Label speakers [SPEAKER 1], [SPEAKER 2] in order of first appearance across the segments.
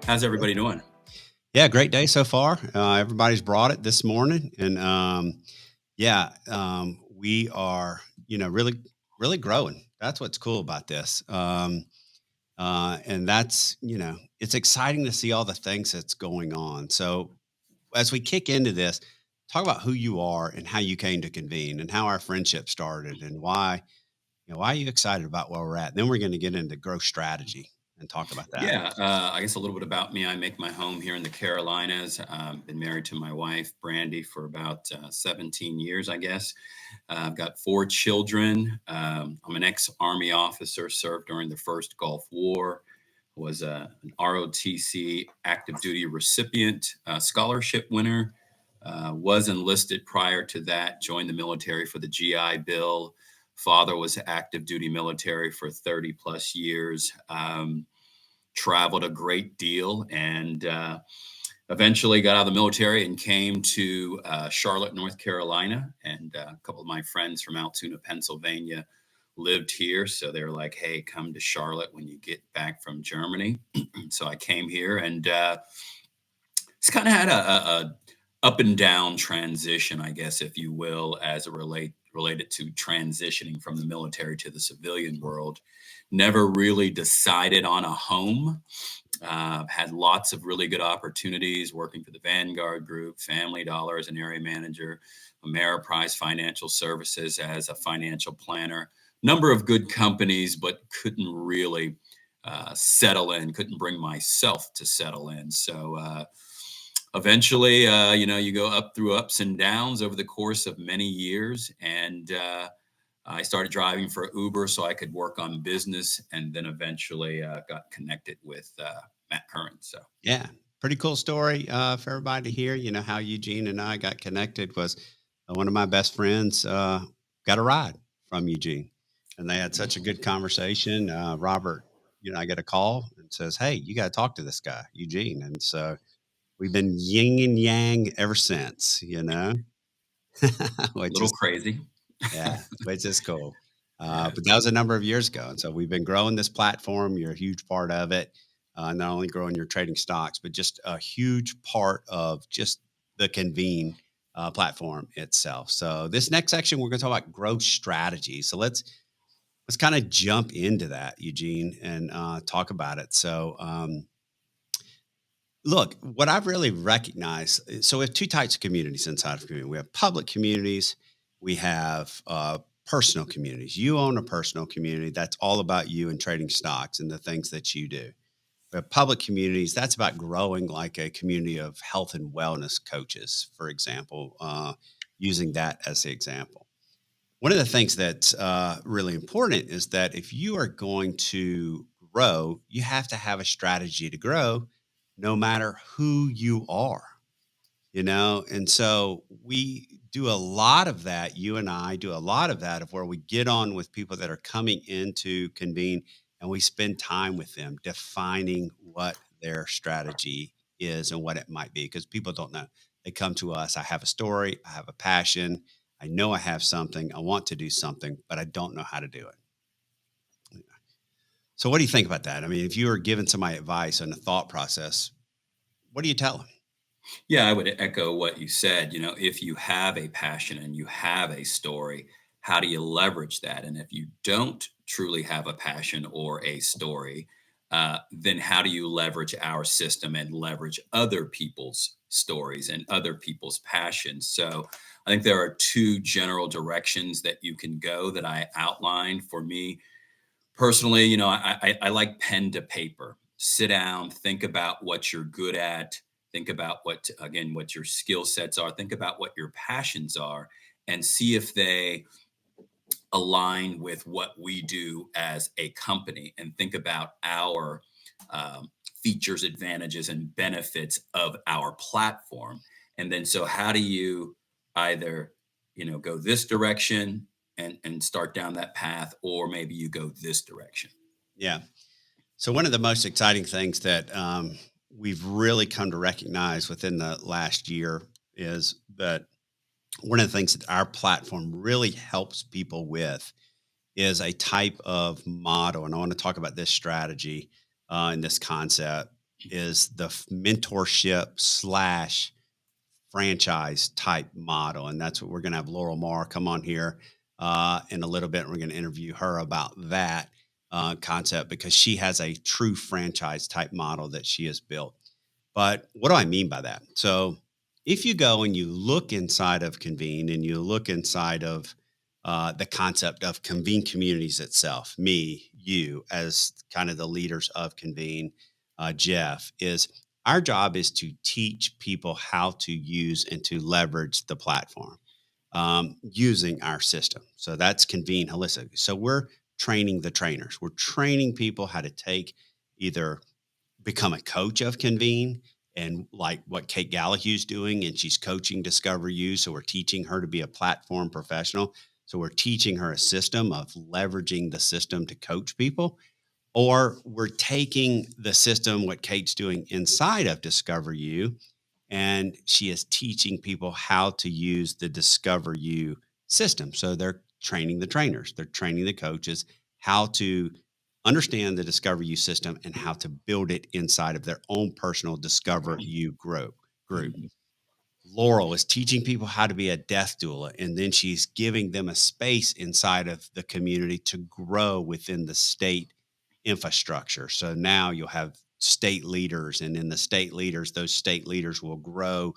[SPEAKER 1] How's everybody doing?
[SPEAKER 2] Yeah, great day so far. Everybody's brought it this morning, and we are, really growing. That's what's cool about this, and that's, it's exciting to see all the things that's going on. So, as we kick into this, talk about who you are and how you came to convene, and how our friendship started, and why are you excited about where we're at. Then we're going to get into growth strategy and talk about that.
[SPEAKER 1] Yeah, I guess a little bit about me. I make my home here in the Carolinas. Been married to my wife, Brandy, for about 17 years, I guess. I've got four children. I'm an ex-Army officer, served during the first Gulf War, was an ROTC active duty recipient, scholarship winner, was enlisted prior to that, joined the military for the GI Bill. Father was active duty military for 30 plus years. Traveled a great deal and eventually got out of the military and came to Charlotte, North Carolina. And a couple of my friends from Altoona, Pennsylvania lived here. So they were like, hey, come to Charlotte when you get back from Germany. So I came here and it's kind of had a up and down transition, I guess, if you will, as it related to transitioning from the military to the civilian world. Never really decided on a home. Had lots of really good opportunities working for the Vanguard Group, Family Dollar as an area manager, Ameriprise Financial Services as a financial planner. Number of good companies, but couldn't really settle in. Couldn't bring myself to settle in. So eventually, you go up through ups and downs over the course of many years, and I started driving for Uber so I could work on business, and then eventually got connected with Matt Curran. So
[SPEAKER 2] Yeah, pretty cool story for everybody to hear. You know how Eugene and I got connected was one of my best friends got a ride from Eugene, and they had such a good conversation. Robert, I get a call and says, "Hey, you got to talk to this guy, Eugene," and so we've been yin and yang ever since.
[SPEAKER 1] a
[SPEAKER 2] Which
[SPEAKER 1] little
[SPEAKER 2] is cool.
[SPEAKER 1] crazy.
[SPEAKER 2] Yeah, which is cool.
[SPEAKER 1] Yeah.
[SPEAKER 2] But that was a number of years ago, and so we've been growing this platform. You're a huge part of it, not only growing your trading stocks, but just a huge part of just the Convene platform itself. So this next section, we're going to talk about growth strategy. So let's kind of jump into that, Eugene, and talk about it. So look, what I've really recognized, so we have two types of communities inside of community. We have public communities, we have personal communities. You own a personal community that's all about you and trading stocks and the things that you do. We have public communities that's about growing, like a community of health and wellness coaches, for example, using that as the example. One of the things that's really important is that if you are going to grow, you have to have a strategy to grow, no matter who you are, And so we do a lot of that. You and I do a lot of that of where we get on with people that are coming into Convene and we spend time with them defining what their strategy is and what it might be because people don't know. They come to us, I have a story, I have a passion, I know I have something, I want to do something, but I don't know how to do it. So, what do you think about that? I mean, if you were giving somebody advice on the thought process, what do you tell them?
[SPEAKER 1] Yeah, I would echo what you said. If you have a passion and you have a story, how do you leverage that? And if you don't truly have a passion or a story, then how do you leverage our system and leverage other people's stories and other people's passions? So I think there are two general directions that you can go that I outlined for me personally. I like pen to paper. Sit down, think about what you're good at, think about what your skill sets are, think about what your passions are, and see if they align with what we do as a company, and think about our features, advantages, and benefits of our platform. And then, so how do you either, go this direction and start down that path, or maybe you go this direction.
[SPEAKER 2] Yeah. So one of the most exciting things that we've really come to recognize within the last year is that one of the things that our platform really helps people with is a type of model. And I want to talk about this strategy and this concept. is the mentorship slash franchise type model. And that's what we're going to have Laurel Marr come on here in a little bit. And we're going to interview her about that concept because she has a true franchise type model that she has built. But what do I mean by that? So if you go and you look inside of Convene and you look inside of the concept of Convene communities itself, me, you, as kind of the leaders of Convene, Jeff, is our job is to teach people how to use and to leverage the platform using our system. So that's Convene holistic. So we're training the trainers. We're training people how to take either become a coach of Convene and like what Kate Gallahue's doing, and she's coaching Discover You. So we're teaching her to be a platform professional. So we're teaching her a system of leveraging the system to coach people, or we're taking the system, what Kate's doing inside of Discover You, and she is teaching people how to use the Discover You system. So they're training the trainers, they're training the coaches how to understand the Discover You system and how to build it inside of their own personal Discover You group.
[SPEAKER 1] Mhm.
[SPEAKER 2] Laurel is teaching people how to be a death doula, and then she's giving them a space inside of the community to grow within the state infrastructure. So now you'll have state leaders, and in the state leaders, those state leaders will grow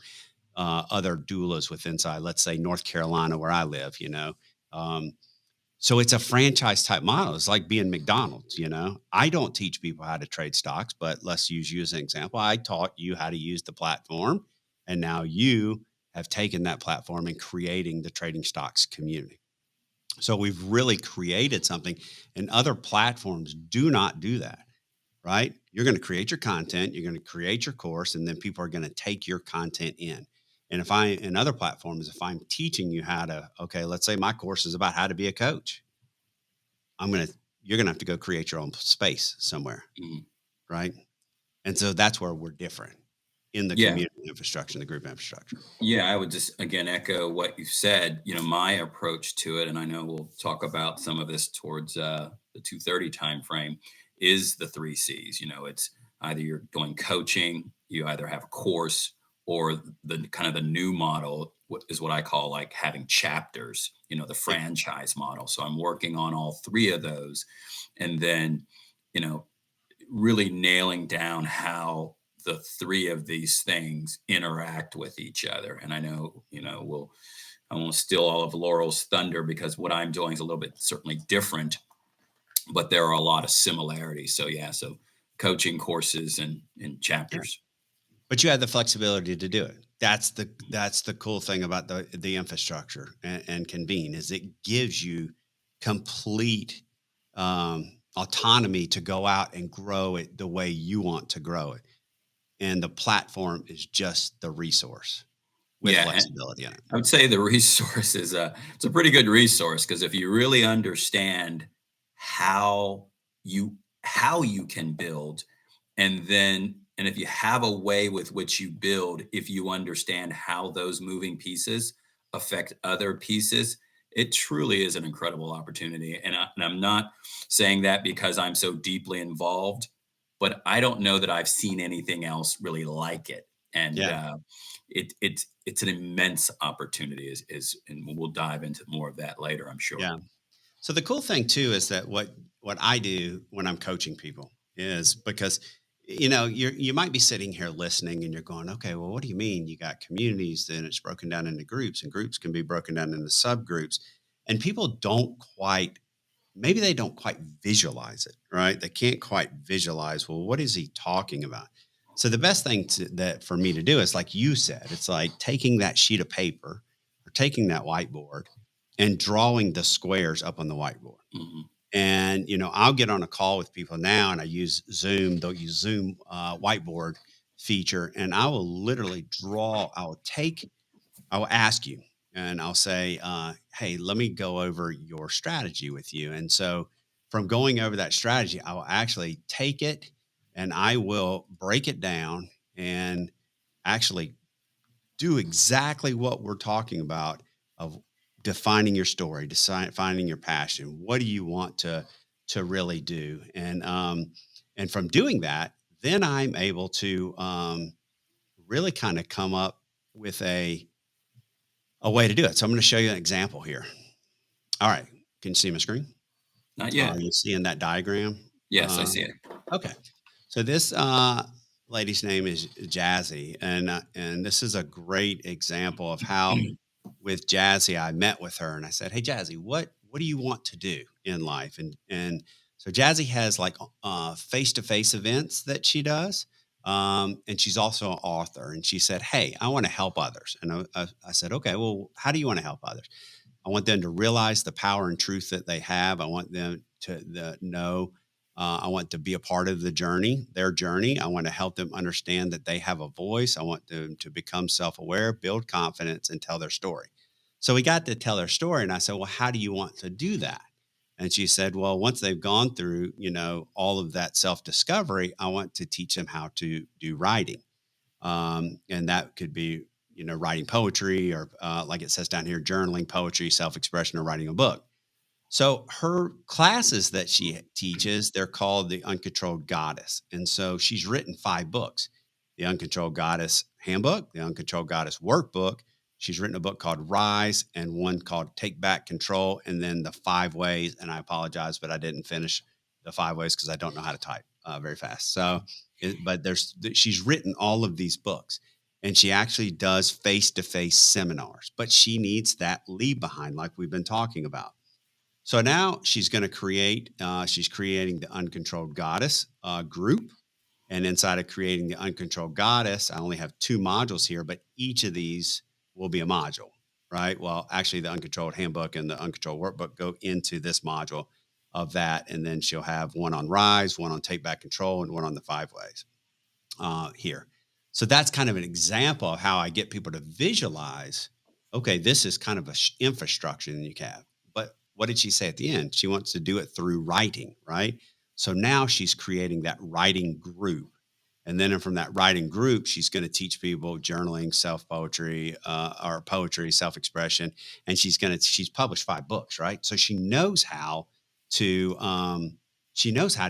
[SPEAKER 2] other doulas with inside, let's say North Carolina, where I live. Um, so it's a franchise type model. It's like being McDonald's. I don't teach people how to trade stocks, but let's use you as an example. I taught you how to use the platform, and now you have taken that platform and creating the trading stocks community. So we've really created something, and other platforms do not do that, right? You're going to create your content, you're going to create your course, and then people are going to take your content in. And in other platforms, if I'm teaching you how to, okay, let's say my course is about how to be a coach, you're going to have to go create your own space somewhere,
[SPEAKER 1] Mhm.
[SPEAKER 2] right? And so that's where we're different in the
[SPEAKER 1] Yeah.
[SPEAKER 2] community infrastructure, the group infrastructure.
[SPEAKER 1] Yeah, I would just again echo what you said. My approach to it, and I know we'll talk about some of this towards the 2:30 time frame, is the three C's. It's either you're going coaching, you either have a course, or the kind of the new model is what I call like having chapters. The
[SPEAKER 2] Yeah.
[SPEAKER 1] franchise model. So I'm working on all three of those, and then you know really nailing down how the three of these things interact with each other. And I know, I won't steal all of Laurel's thunder because what I'm doing is a little bit certainly different, but there are a lot of similarities. So yeah, so coaching courses and
[SPEAKER 2] Yeah.
[SPEAKER 1] chapters.
[SPEAKER 2] But you have the flexibility to do it. That's the cool thing about the infrastructure and Convene is it gives you complete autonomy to go out and grow it the way you want to grow it. And the platform is just the resource with
[SPEAKER 1] Yeah, and
[SPEAKER 2] flexibility in it.
[SPEAKER 1] I would say the resource is it's a pretty good resource because if you really understand how you can build, and if you have a way with which you build, if you understand how those moving pieces affect other pieces, it truly is an incredible opportunity. And I'm not saying that because I'm so deeply involved, but I don't know that I've seen anything else really like it. And
[SPEAKER 2] Yeah.
[SPEAKER 1] it's an immense opportunity, and we'll dive into more of that later, I'm sure.
[SPEAKER 2] Yeah. So the cool thing too is that what I do when I'm coaching people is because you might be sitting here listening and you're going, okay, well, what do you mean? You got communities, then it's broken down into groups, and groups can be broken down into subgroups, and people don't quite maybe they don't quite visualize it, right? They can't quite visualize, well, what is he talking about? So the best thing that for me to do is like you said, it's like taking that sheet of paper or taking that whiteboard and drawing the squares up on the whiteboard.
[SPEAKER 1] Mhm.
[SPEAKER 2] And I'll get on a call with people now, and I use Zoom. They'll use Zoom whiteboard feature, and I will literally draw. I will ask you, and I'll say, "Hey, let me go over your strategy with you." And so, from going over that strategy, I will actually take it and I will break it down and actually do exactly what we're talking about of defining your story, defining your passion. What do you want to really do? And from doing that, then I'm able to really kind of come up with a way to do it. So I'm going to show you an example here. All right. Can you see my screen?
[SPEAKER 1] Not
[SPEAKER 2] Are
[SPEAKER 1] yet.
[SPEAKER 2] you seeing that diagram?
[SPEAKER 1] Yes, I
[SPEAKER 2] Uh,
[SPEAKER 1] see it.
[SPEAKER 2] okay. So this lady's name is Jazzy, and this is a great example of how with Jazzy I met with her and I said, "Hey Jazzy, what do you want to do in life?" And so Jazzy has like face to face events that she does, and she's also an author. And she said, "Hey, I want to help others." And I said, "Okay, well, how do you want to help others?" I want them to realize the power and truth that they have. I want them to know. I want to be a part of the journey, their journey. I want to help them understand that they have a voice. I want them to become self aware, build confidence, and tell their story. So we got to tell their story. And I said, "Well, how do you want to do that?" And she said, "Well, once they've gone through, all of that self discovery, I want to teach them how to do writing." And that could be writing poetry or like it says down here, journaling, poetry, self-expression, or writing a book. So her classes that she teaches, they're called the Uncontrolled Goddess. And so she's written 5 books: the Uncontrolled Goddess Handbook, the Uncontrolled Goddess Workbook. She's written a book called Rise and one called Take Back Control, and then the 5 ways. And I apologize, but I didn't finish the 5 ways because I don't know how to type very fast. So, but she's written all of these books, and she actually does face to face seminars, but she needs that leave behind, like we've been talking about. So now she's creating the Uncontrolled Goddess group. And inside of creating the Uncontrolled Goddess, I only have 2 modules here, but each of these will be a module, right? Well, actually, the Uncontrolled Handbook and the Uncontrolled Workbook go into this module of that. And then she'll have one on Rise, one on Take Back Control, and one on the 5 ways here. So that's kind of an example of how I get people to visualize. Okay, this is kind of a infrastructure that you have. But what did she say at the end? She wants to do it through writing, right? So now she's creating that writing group. And then from that writing group, she's going to teach people journaling, self poetry, or poetry, self expression. And she's published 5 books, right? So to, she knows how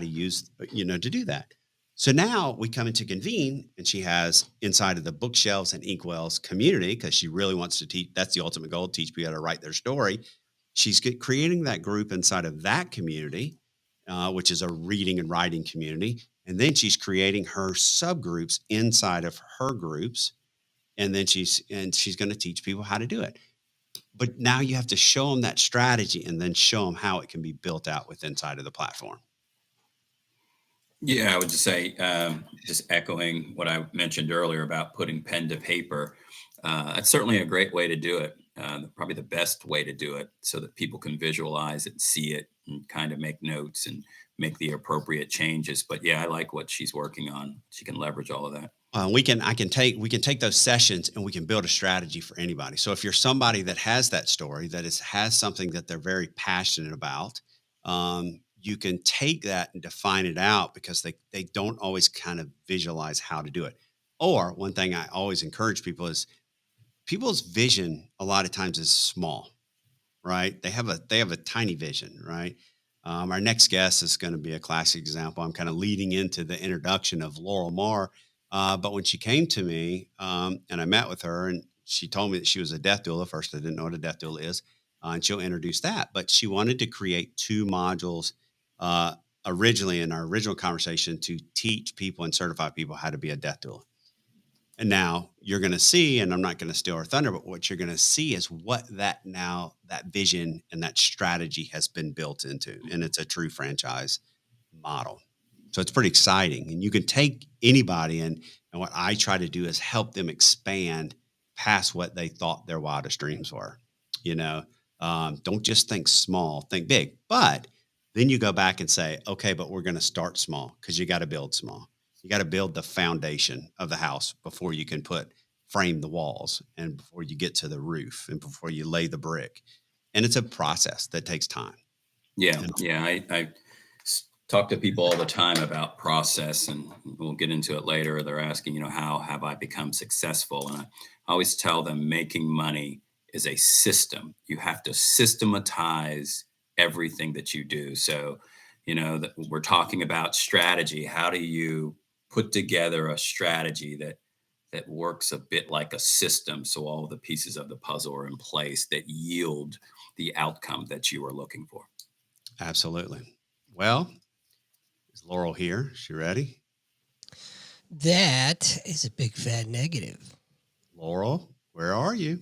[SPEAKER 2] to use, to do that. So now we come into Convene, and she has inside of the bookshelves and inkwells community, because she really wants to teach. That's the ultimate goal: teach people how to write their story. She's creating that group inside of that community, which is a reading and writing community. And then she's creating her subgroups inside of her groups. And then she's going to teach people how to do it. But now you have to show them that strategy and then show them how it can be built out with inside of the platform.
[SPEAKER 1] Yeah, I would just say, just echoing what I mentioned earlier about putting pen to paper. That's certainly a great way to do it. Probably the best way to do it, so that people can visualize it, see it, and kind of make notes and make the appropriate changes. But yeah, I like what she's working on. She can leverage all of that.
[SPEAKER 2] We can take those sessions and we can build a strategy for anybody. So if you're somebody that has that story, has something that they're very passionate about, you can take that and define it out, because they don't always kind of visualize how to do it. Or one thing I always encourage people is, people's vision a lot of times is small, right? They have a tiny vision, right? Our next guest is going to be a classic example. I'm kind of leading into the introduction of Laurel Marr, but when she came to me, and I met with her, and she told me that she was a death doula. First, I didn't know what a death doula is, and she'll introduce that. But she wanted to create 2 modules uh, originally in our original conversation to teach people and certify people how to be a death doula. And now you're going to see, and I'm not going to steal her thunder, but what you're going to see is what that vision and that strategy has been built into. And it's a true franchise model. So it's pretty exciting. And you can take anybody, and what I try to do is help them expand past what they thought their wildest dreams were. You know, don't just think small, think big. But then you go back and say, okay, but we're going to start small, because you got to build small. You got to build the foundation of the house before you can frame the walls, and before you get to the roof, and before you lay the brick. And it's a process that takes time.
[SPEAKER 1] Yeah,
[SPEAKER 2] And
[SPEAKER 1] yeah. Talk to people all the time about process, and we'll get into it later. They're asking, how have I become successful? And I always tell them making money is a system. You have to systematize everything that you do. So, that we're talking about strategy. How do you put together a strategy that works a bit like a system, so all the pieces of the puzzle are in place that yield the outcome that you are looking for.
[SPEAKER 2] Absolutely. Well, is Laurel here? Is she ready?
[SPEAKER 3] That is a big fat negative.
[SPEAKER 2] Laurel, where are you?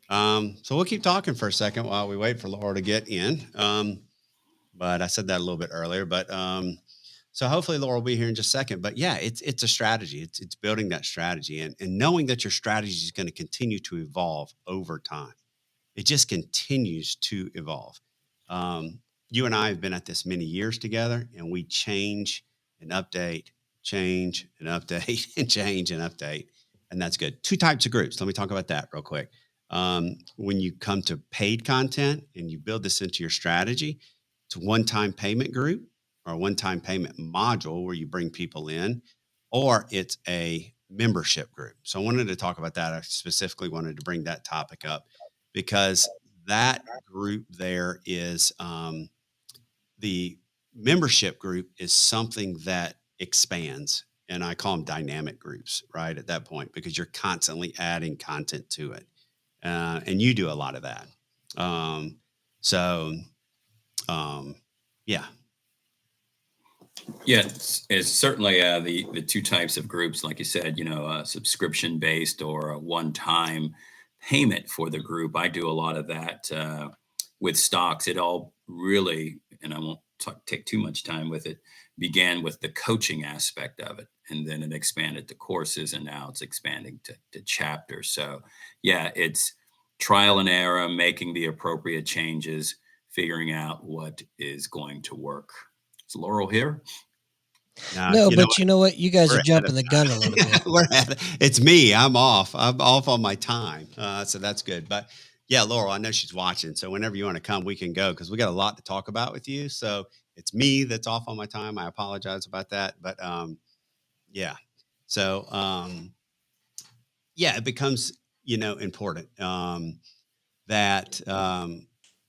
[SPEAKER 2] So we'll keep talking for a second while we wait for Laurel to get in. But I said that a little bit earlier. But so hopefully Laurel will be here in just a second. But yeah, it's a strategy. It's building that strategy and knowing that your strategy is going to continue to evolve over time. It just continues to evolve. Um, you and I have been at this many years together, and we change and update, and change and update, and that's good. Two types of groups. Let me talk about that real quick. When you come to paid content and you build this into your strategy, it's a one-time payment group or a one-time payment module where you bring people in, or it's a membership group. So I wanted to talk about that. I specifically wanted to bring that topic up because that group there is the membership group is something that expands. And I call them dynamic groups, right? At that point, because you're constantly adding content to it. And you do a lot of that. Um, so, yeah.
[SPEAKER 1] Yeah, it's certainly the two types of groups, like you said, subscription based or a one time payment for the group. I do a lot of that with stocks. It all really, and I won't take too much time with it, began with the coaching aspect of it, and then it expanded to courses, and now it's expanding to chapters. So, yeah, it's trial and error, making the appropriate changes, figuring out what is going to work. Is Laurel here?
[SPEAKER 2] Now,
[SPEAKER 3] No,
[SPEAKER 2] you know
[SPEAKER 3] but you know what? You guys
[SPEAKER 2] We're
[SPEAKER 3] are
[SPEAKER 2] ahead
[SPEAKER 3] jumping
[SPEAKER 2] of
[SPEAKER 3] the gun a little bit.
[SPEAKER 2] it's me. I'm off. I'm off on my time. So that's good. But yeah, Laurel, I know she's watching. So whenever you want to come, we can go because we got a lot to talk about with you. So it's me that's off on my time. I apologize about that. But yeah. So yeah, it becomes, important that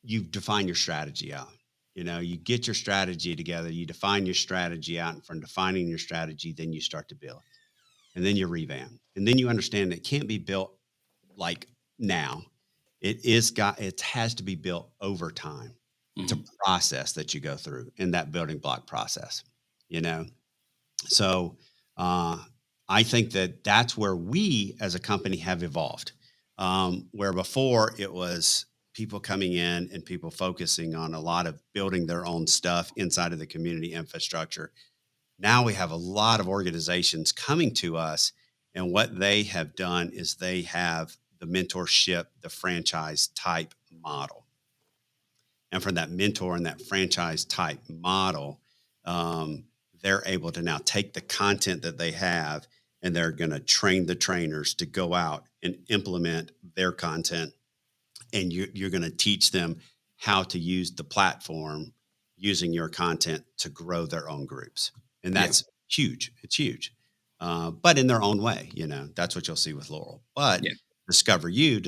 [SPEAKER 2] you define your strategy out. You get your strategy together, you define your strategy out, and from defining your strategy, then you start to build and then you revamp and then you understand it can't be built like now. It has to be built over time. It's a
[SPEAKER 1] Mhm.
[SPEAKER 2] process that you go through in that building block process, you know so uh, I think that that's where we as a company have evolved, where before it was people coming in and people focusing on a lot of building their own stuff inside of the community infrastructure. Now we have a lot of organizations coming to us, and what they have done is they have the mentorship, the franchise type model. And from that mentor and that franchise type model, they're able to now take the content that they have and they're going to train the trainers to go out and implement their content, and you're going to teach them how to use the platform using your content to grow their own groups. And
[SPEAKER 1] Yeah,
[SPEAKER 2] that's huge. It's huge. But in their own way, that's what you'll see with Laurel. But
[SPEAKER 1] yeah,
[SPEAKER 2] discover you,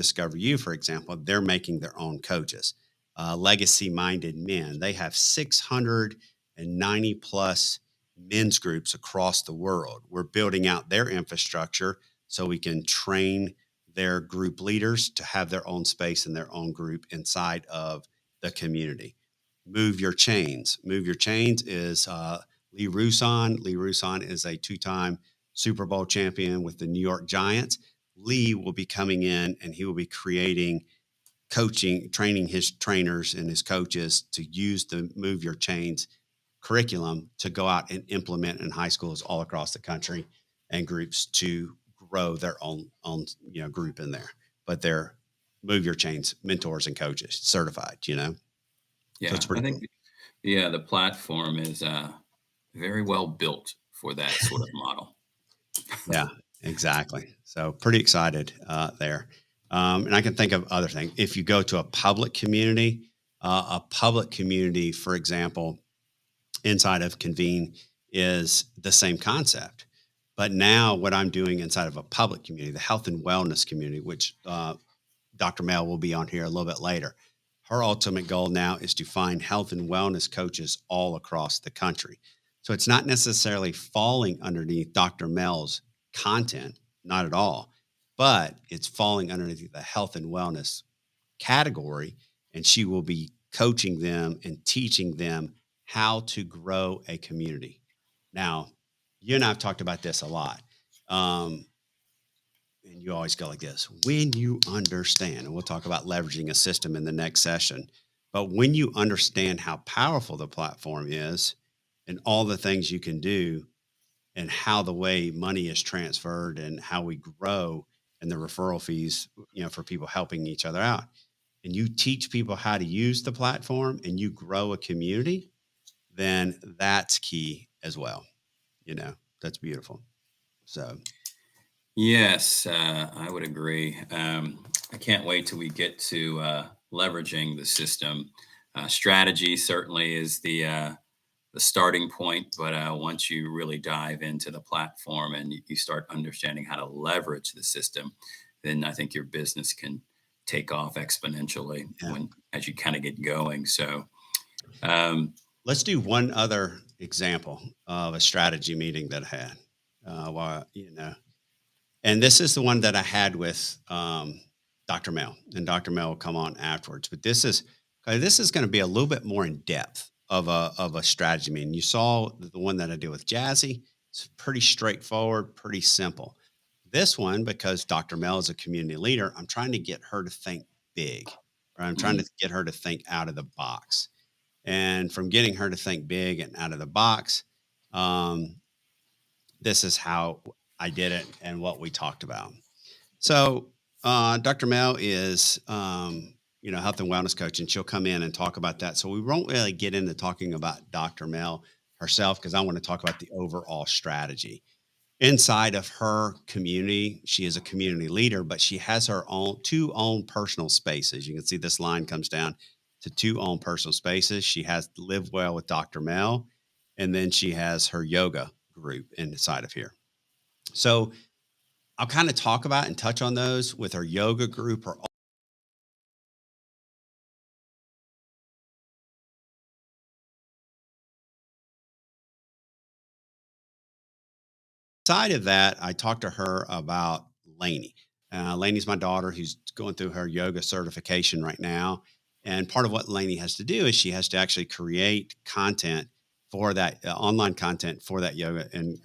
[SPEAKER 2] for example, they're making their own coaches, legacy minded men. They have 690 plus men's groups across the world. We're building out their infrastructure so we can train their group leaders to have their own space and their own group inside of the community. Move Your Chains. Move Your Chains is Lee Rusan. Lee Rusan is a two-time Super Bowl champion with the New York Giants. Lee will be coming in and he will be creating coaching, training his trainers and his coaches to use the Move Your Chains curriculum to go out and implement in high schools all across the country and groups to grow their own group in there. But they're Move Your Chains mentors and coaches certified. So
[SPEAKER 1] yeah.
[SPEAKER 2] it's
[SPEAKER 1] I
[SPEAKER 2] pretty
[SPEAKER 1] think,
[SPEAKER 2] cool.
[SPEAKER 1] yeah, the platform is very well built for that sort of model.
[SPEAKER 2] Yeah, exactly. So pretty excited there. And I can think of other things. If you go to a public community, for example, inside of Convene is the same concept. But now what I'm doing inside of a public community, the health and wellness community, which Dr. Mel will be on here a little bit later. Her ultimate goal now is to find health and wellness coaches all across the country. So it's not necessarily falling underneath Dr. Mel's content, not at all, but it's falling underneath the health and wellness category. And she will be coaching them and teaching them how to grow a community. Now, you and I have talked about this a lot. Um, and you always go like this: when you understand, and we'll talk about leveraging a system in the next session, but when you understand how powerful the platform is and all the things you can do and how the way money is transferred and how we grow and the referral fees, for people helping each other out, and you teach people how to use the platform and you grow a community, then that's key as well. That's beautiful. So
[SPEAKER 1] Yes, I would agree. I can't wait till we get to leveraging the system. Strategy certainly is the starting point, but once you really dive into the platform and you start understanding how to leverage the system, then I think your business can take off exponentially
[SPEAKER 2] yeah.
[SPEAKER 1] as you kind of get going. So, um,
[SPEAKER 2] Let's do one other example of a strategy meeting that I had. And this is the one that I had with Dr. Mel, and Dr. Mel will come on afterwards. But this is going to be a little bit more in depth of a strategy meeting. You saw the one that I did with Jazzy. It's pretty straightforward, pretty simple. This one, because Dr. Mel is a community leader, I'm trying to get her to think big, or I'm trying
[SPEAKER 1] mm,
[SPEAKER 2] to get her to think out of the box. And from getting her to think big and out of the box, um, this is how I did it and what we talked about. So, Dr. Mel is, health and wellness coach, and she'll come in and talk about that. So we won't really get into talking about Dr. Mel herself because I want to talk about the overall strategy inside of her community. She is a community leader, but she has her own two own personal spaces. You can see this line comes down to two own personal spaces. She has Live Well with Dr. Mel, and then she has her yoga group inside of here. So I'll kind of talk about and touch on those with her yoga group. Or side of that, I talked to her about Lainey. Lainey's my daughter who's going through her yoga certification right now. And part of what Lainey has to do is she has to actually create content for that online content for that yoga and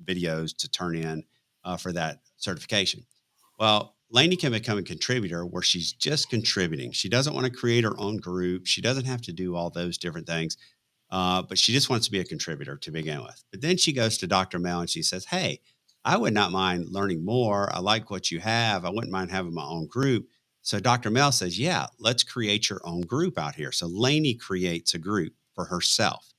[SPEAKER 2] videos to turn in for that certification. Well, Lainey can become a contributor where she's just contributing. She doesn't want to create her own group. She doesn't have to do all those different things. But she just wants to be a contributor to begin with. But then she goes to Dr. Mel and she says, "Hey, I would not mind learning more. I like what you have. I wouldn't mind having my own group." So Dr. Mel says, "Yeah, let's create your own group out here." So Lainey creates a group for herself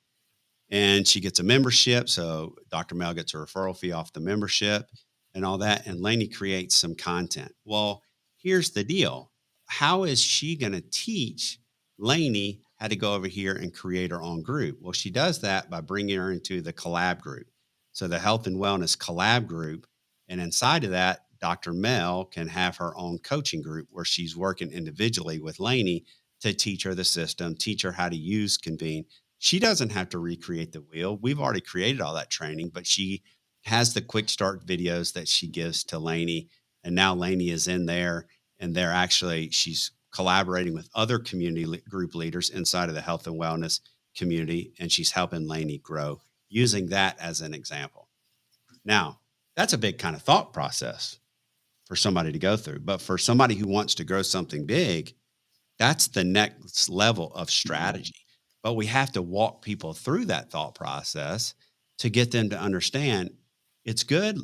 [SPEAKER 2] and she gets a membership. So Dr. Mel gets a referral fee off the membership and all that. And Lainey creates some content. Well, here's the deal: how is she going to teach Lainey how to go over here and create her own group? Well, she does that by bringing her into the collab group. So the health and wellness collab group. And inside of that, Dr. Mel can have her own coaching group where she's working individually with Lainey to teach her the system, teach her how to use Convene. She doesn't have to recreate the wheel. We've already created all that training, but she has the quick start videos that she gives to Lainey. And now Lainey is in there and she's collaborating with other group leaders inside of the health and wellness community. And she's helping Lainey grow using that as an example. Now, that's a big kind of thought process for somebody to go through. But for somebody who wants to grow something big, that's the next level of strategy. But we have to walk people through that thought process to get them to understand it's good,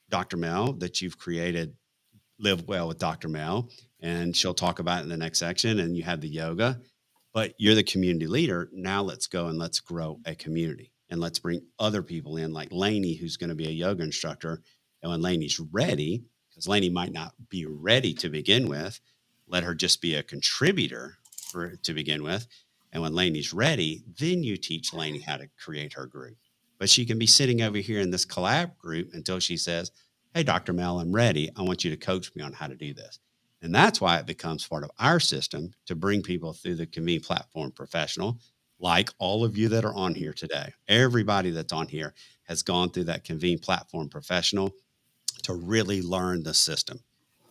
[SPEAKER 2] Dr. Mel, that you've created Live Well with Dr. Mel, and she'll talk about it in the next section. And you have the yoga, but you're the community leader. Now let's go and let's grow a community and let's bring other people in, like Lainey, who's going to be a yoga instructor. And when Lainey's ready, because Lainey might not be ready to begin with, let her just be a contributor to begin with. And when Lainey's ready, then you teach Lainey how to create her group. But she can be sitting over here in this collab group until she says, "Hey, Dr. Mel, I'm ready. I want you to coach me on how to do this." And that's why it becomes part of our system to bring people through the Convene Platform Professional like all of you that are on here today. Everybody that's on here has gone through that Convene Platform Professional to really learn the system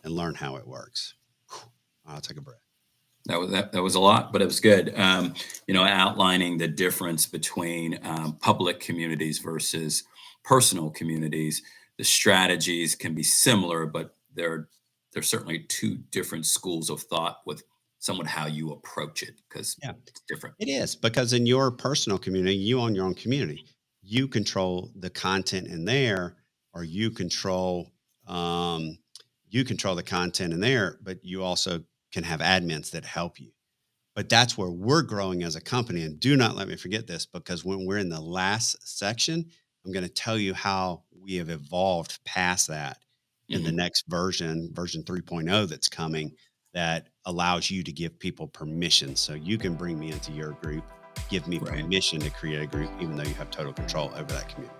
[SPEAKER 2] and learn how it works. Whew. I'll take a breath.
[SPEAKER 1] That was a lot, but it was good. Outlining the difference between public communities versus personal communities. The strategies can be similar, but they're certainly two different schools of thought with somewhat how you approach it because
[SPEAKER 2] Yeah.
[SPEAKER 1] it's different.
[SPEAKER 2] It is because in your personal community, you own your own community. You control the content in there, or um, you control the content in there, but you also can have admins that help you. But that's where we're growing as a company. And do not let me forget this, because when we're in the last section, I'm going to tell you how we have evolved past that in the
[SPEAKER 1] Hmm.
[SPEAKER 2] next version 3.0 that's coming, that allows you to give people permission. So you can bring me into your group, give me
[SPEAKER 1] Right.
[SPEAKER 2] permission to create a group, even though you have total control over that community.